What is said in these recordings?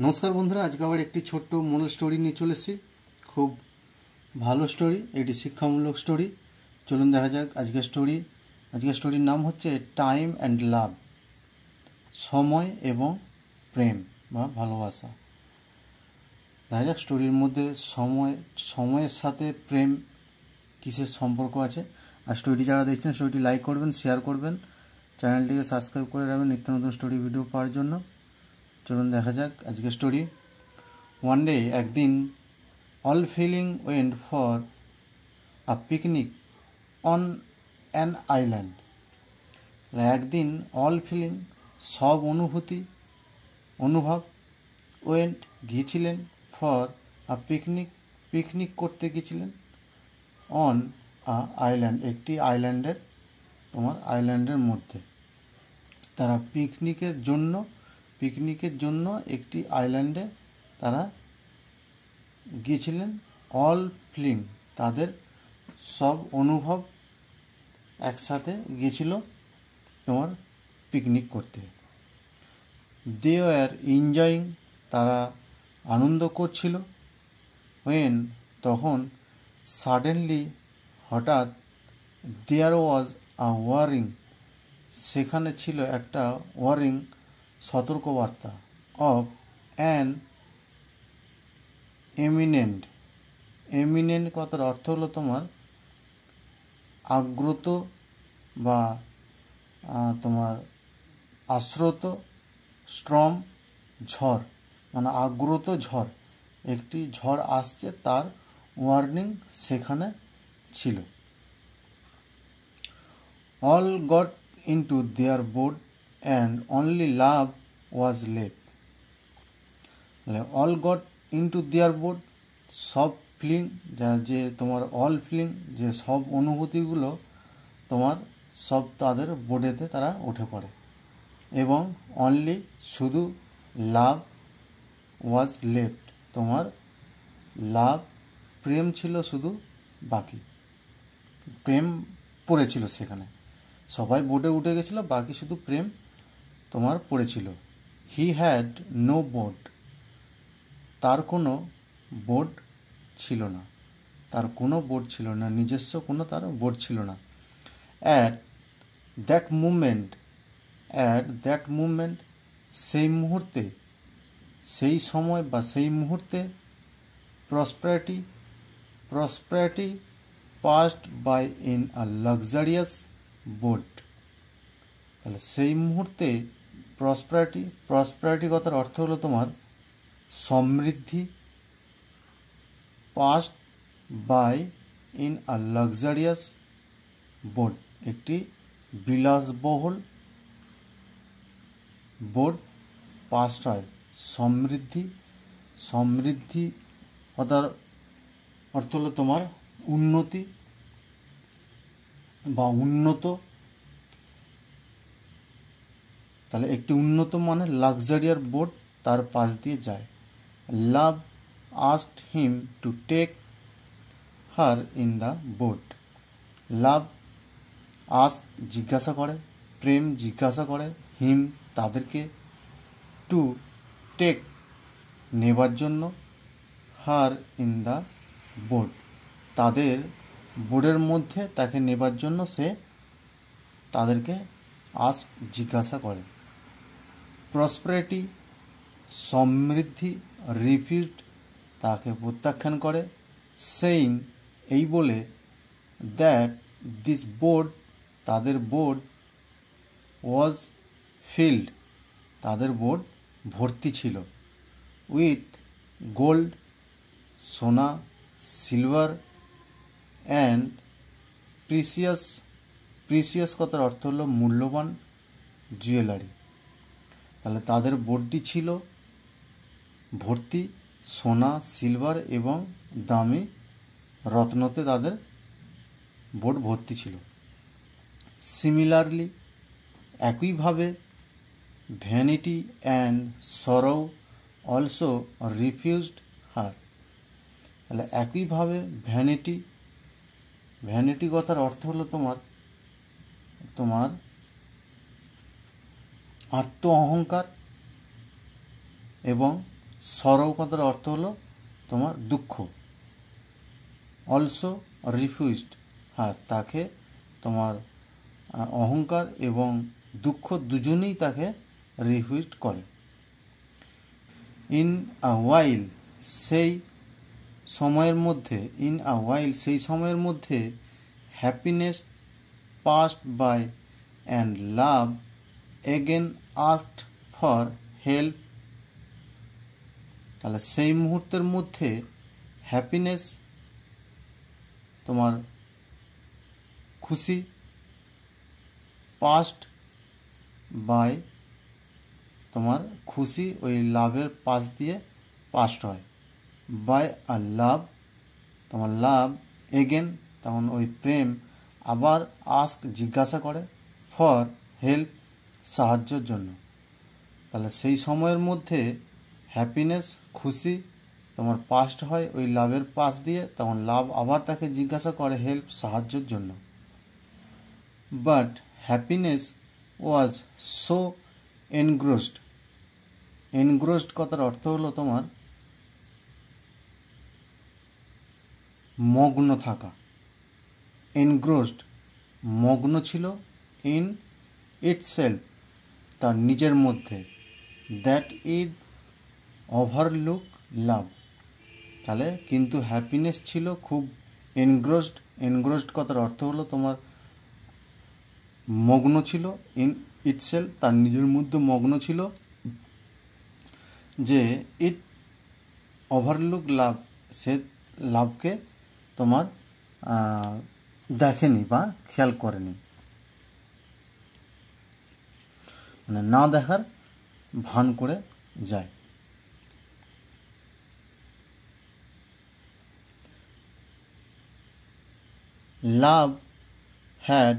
নমস্কার বন্ধুরা, আজকে আবার একটি ছোট্ট মোরাল স্টোরি নিয়ে চলে এসেছি। খুব ভালো স্টোরি, এটি শিক্ষামূলক স্টোরি। চলুন দেখা যাক আজকের স্টোরির নাম হচ্ছে টাইম অ্যান্ড লাভ, সময় এবং প্রেম বা ভালোবাসা। দেখা যাক স্টোরির মধ্যে সময়ের সাথে প্রেম কিসের সম্পর্ক আছে। আর স্টোরিটি যারা দেখছেন স্টোরিটি লাইক করবেন, শেয়ার করবেন, চ্যানেলটিকে সাবস্ক্রাইব করে রাখবেন নিত্য নতুন স্টোরি ভিডিও পাওয়ার জন্য। চলুন দেখা যাক আজকের স্টোরি। ওয়ান ডে, একদিন, all feeling went for a picnic on an island. একদিন অল ফিলিং, সব অনুভব, ওয়েন্ট গিয়েছিলেন, ফর আ পিকনিক করতে গিয়েছিলেন, অন আ আইল্যান্ড একটি আইল্যান্ডের মধ্যে। তারা পিকনিকের জন্য একটি আইল্যান্ডে তারা গিয়েছিলেন। অল ফিলিং, তাদের সব অনুভব একসাথে গিয়েছিল পিকনিক করতে। দে ওয়ার এনজয়িং, তারা আনন্দ করছিল। ওয়েন, তখন, সাডেনলি, হঠাৎ, দেয়ার ওয়াজ আ ওয়ারিং, সেখানে ছিল একটা ওয়ারিং, সতর্কবার্তা, অফ অ্যান এমিনেন্ট কথার অর্থ হলো তোমার আগ্রত বা তোমার আশ্রত, স্ট্রম, ঝড়, মানে আগ্রত ঝড়, একটি ঝড় আসছে তার ওয়ার্নিং সেখানে ছিল। All got into their boat and only love was left. All got into their boat, সব ফিলিং, যে তোমার অল ফিলিং, যে সব অনুভূতিগুলো তোমার সব তাদের বোটেতে তারা উঠে পড়ে। এবং অনলি, শুধু, লাভ ওয়াজ লেফট, তোমার লাভ, প্রেম ছিল শুধু বাকি, প্রেম পড়েছিল সেখানে। সবাই বোটে উঠে গেছিল, বাকি শুধু প্রেম তোমার পড়েছিল। হি হ্যাড নো বোট, তার কোনো বোট ছিল না, নিজস্ব কোনো তার বোট ছিল না। অ্যাট দ্যাট মুভমেন্ট, সেই সময় বা সেই মুহূর্তে, prosperity passed by in a luxurious boat. তাহলে সেই মুহূর্তে প্রসপ্যারিটি কথার অর্থ হলো তোমার সমৃদ্ধি, passed by in a luxurious boat, একটি বিলাসবহুল বোট পাস্ট হয়। সমৃদ্ধি কথার অর্থ হলো তোমার উন্নতি বা উন্নত। তাহলে একটি উন্নত মানে লাক্সারিয়ার বোট তার পাশ দিয়ে যায়। Love asked him to take her in the boat. Love ask, জিজ্ঞাসা করে, প্রেম জিজ্ঞাসা করে, হিম, তাদেরকে, টু টেক, নেবার জন্য, হার ইন দ্য বোট, তাদের বোটের মধ্যে তাকে নেবার জন্য সে তাদেরকে আস্ক, জিজ্ঞাসা করে। প্রসপ্যারিটি, সমৃদ্ধি, রিফিউজড, তাকে প্রত্যাখ্যান করে। সেইং, এই বলে, দ্যাট দিস বোট, তাদের বোট, ওয়াজ ফিল্ড, তাদের বোট ভর্তি ছিল, উইথ গোল্ড, সোনা, সিলভার, অ্যান্ড প্রিসিয়াস কথার অর্থ হলো মূল্যবান, জুয়েলারি। তাহলে তাদের বোটটি ছিল ভর্তি সোনা, সিলভার এবং দামি রত্নতে তাদের বোট ভর্তি ছিল। সিমিলারলি, একইভাবে, vanity and sorrow also refused her. তাহলে একইভাবে ভ্যানিটি কথার অর্থ হলো তোমার আত্ম অহংকার এবং সরো কথার অর্থ হলো তোমার দুঃখ। অলসো রিফিউজড, হ্যাঁ তাকে তোমার অহংকার এবং দুঃখ দুজনেই তাকে রিফিউজড করে। ইন আ ওয়াইল, সেই সময়ের মধ্যে, ইন আ ওয়াইল সেই সময়ের মধ্যে, happiness passed by and love again asked for help. তাহলে সেই মুহূর্তের মধ্যে হ্যাপিনেস তোমার খুশি, পাস্ট বাই তোমার খুশি ওই লাভের পাশ দিয়ে পাস্ট হয়, বাই আর লাভ তোমার লাভ এগেন তখন ওই প্রেম আবার আস্ক জিজ্ঞাসা করে, ফর হেল্প সাহায্যের জন্য। তাহলে সেই সময়ের মধ্যে হ্যাপিনেস খুশি তোমার পাস্ট হয় ওই লাভের পাশ দিয়ে, তখন লাভ আবার তাকে জিজ্ঞাসা করে হেল্প সাহায্যের জন্য। বাট হ্যাপিনেস ওয়াজ সো এনগ্রোসড, এনগ্রোসড কথার অর্থ হলো তোমার মগ্ন থাকা। এনগ্রোসড মগ্ন ছিল, ইন ইটসেলফ তার নিজের মধ্যে, দ্যাট ইট ওভারলুক লাভ। তাহলে কিন্তু হ্যাপিনেস ছিল খুব এনগ্রোসড, এনগ্রোসড কথার অর্থ হলো তোমার মগ্ন ছিল, ইন ইটসেলফ তার নিজের মধ্যে মগ্ন ছিল, যে ইট ওভারলুক লাভ সে লাভকে তোমার দেখেনি বা খেয়াল করেনি, মানে না দেখার ভান করে যায়। লাভ হ্যাড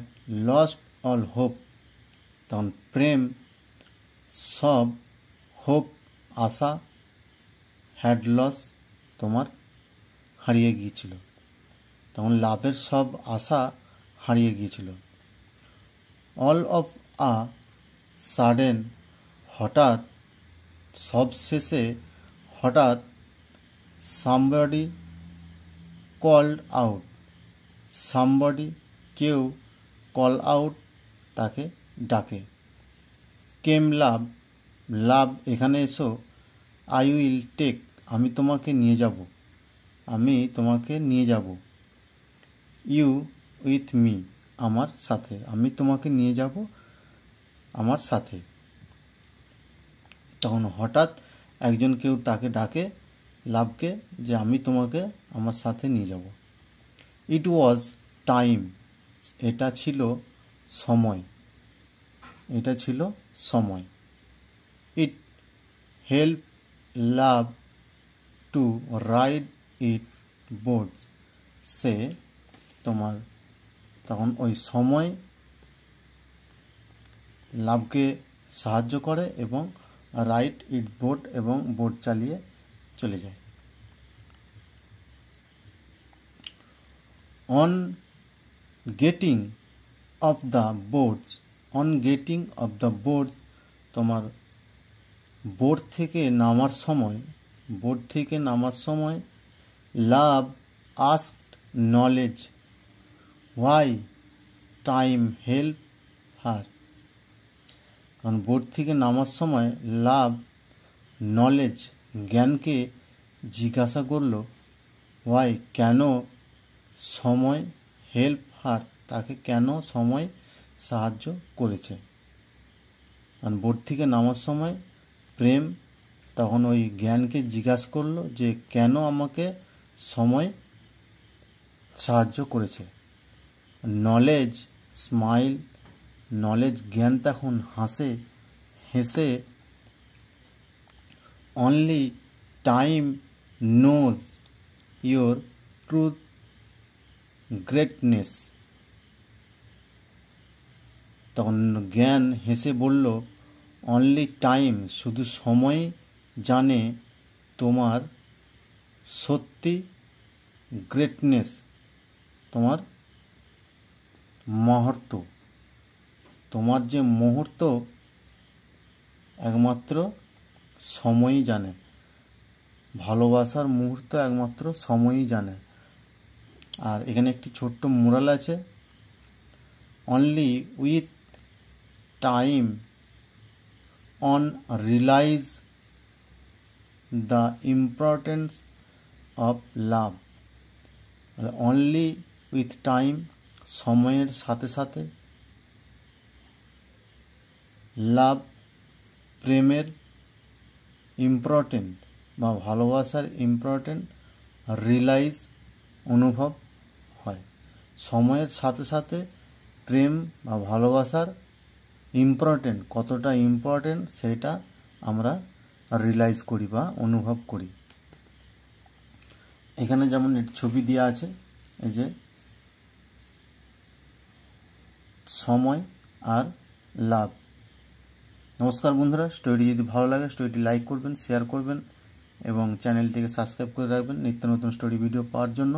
লস্ট অল হোপ, তখন প্রেম সব হোপ আশা, হ্যাড লস তোমার হারিয়ে গিয়েছিল, তখন লাভের সব আশা হারিয়ে গিয়েছিল। অল অফ আ সাডেন হঠাৎ, সব শেষে হঠাৎ, সামবডি কল্ড আউট, সামবডি কেউ, কল আউট তাকে ডাকে। কেম লাভ, লাভ এখানে এসো, আই উইল টেক আমি তোমাকে নিয়ে যাব, আমি তোমাকে নিয়ে যাব, ইউ উইথ মি আমার সাথে, আমি তোমাকে নিয়ে যাব আমার সাথে। তখন হঠাৎ একজন কেউ তাকে ডাকে লাভকে, যে আমি তোমাকে আমার সাথে নিয়ে যাব। ইট ওয়াজ টাইম, এটা ছিল সময়, এটা ছিল সময়। It help love to ride it board, সে তোমার তখন ওই সময় লাভকে সাহায্য করে এবং রাইড ইট বোট এবং বোট চালিয়ে চলে যায়। On getting off the boats, on getting off the boat তোমার বোট থেকে নামার সময়, বোট থেকে নামার সময়, love asked knowledge why time help her, কারণ বোট থেকে নামার সময় লাভ নলেজ জ্ঞানকে জিজ্ঞাসা করল, হোয়াই কেন, সময় হেল্প হার তাকে কেন সময় সাহায্য করেছে। কারণ বোট থেকে নামার সময় প্রেম তখন ওই জ্ঞানকে জিজ্ঞাসা করলো যে কেন আমাকে সময় সাহায্য করেছে। নলেজ স্মাইল, নলেজ জ্ঞান তখন হেসে only time knows your truth greatness, তখন জ্ঞান হেসে বলল, অনলি টাইম শুধু সময় জানে তোমার সত্যি গ্রেটনেস তোমার মুহূর্ত, তোমার যে মুহূর্ত একমাত্র সময়ই জানে। ভালোবাসার মুহূর্ত একমাত্র সময়ই জানে। আর এখানে একটি ছোট্ট মোরাল আছে, only with time on realise the importance of love. Only with time, সময়ের সাথে সাথে, লাভ প্রেমের ইম্পর্টেন্ট বা ভালোবাসার ইম্পর্টেন্ট রিয়েলাইজ অনুভব হয়। সময়ের সাথে সাথে প্রেম বা ভালোবাসার ইম্পর্টেন্ট, কতটা ইম্পর্টেন্ট সেটা আমরা রিয়েলাইজ করি বা অনুভব করি। এখানে যেমন ছবি দেওয়া আছে, এই যে সময় আর লাভ। নমস্কার বন্ধুরা, স্টোরি যদি ভালো লাগে স্টোরিটি লাইক করবেন, শেয়ার করবেন এবং চ্যানেলটিকে সাবস্ক্রাইব করে রাখবেন নিত্য নতুন স্টোরি ভিডিও পাওয়ার জন্য।